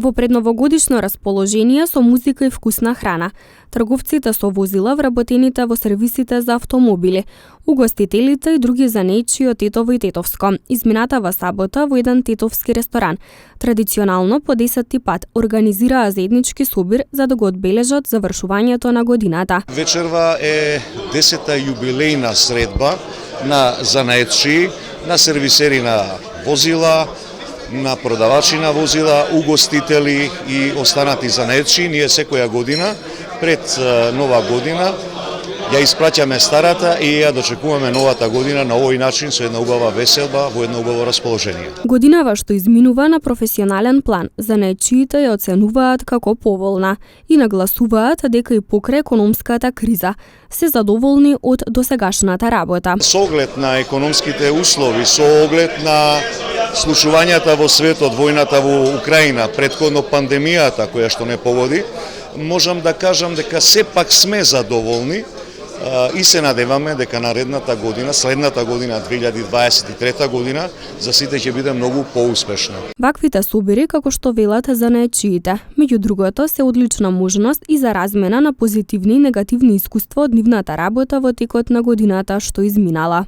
Во предновогодишно расположение со музика и вкусна храна, трговците со возила вработените во сервисите за автомобили, угостителите и други занаетчии од Тетово и Тетовско, изминатава сабота во еден тетовски ресторан. Традиционално по 10-ти пат организираа заеднички собир за да го одбележат завршувањето на годината. Вечерва е 10-та јубилејна средба на занаетчии, на сервисери на возила, на продавачи на возила, угостители и останати занаетчии. Ние секоја година пред нова година ја испраќаме старата и ја дочекуваме новата година на овој начин со една убава веселба, во едно убаво расположение. Годинава што изминува на професионален план, занаетчиите ја оценуваат како поволна и нагласуваат дека и покрај економската криза се задоволни од досегашната работа. Со оглед на економските услови, со оглед на случувањата во светот, војната во Украина, претходно пандемијата која што не погоди, можам да кажам дека сепак сме задоволни и се надеваме дека наредната година, следната година, 2023 година, за сите ќе биде многу поуспешна. Ваквите собири, како што велат занаетчиите, меѓу другото се одлична можност и за размена на позитивни и негативни искуства од нивната работа во текот на годината што изминала.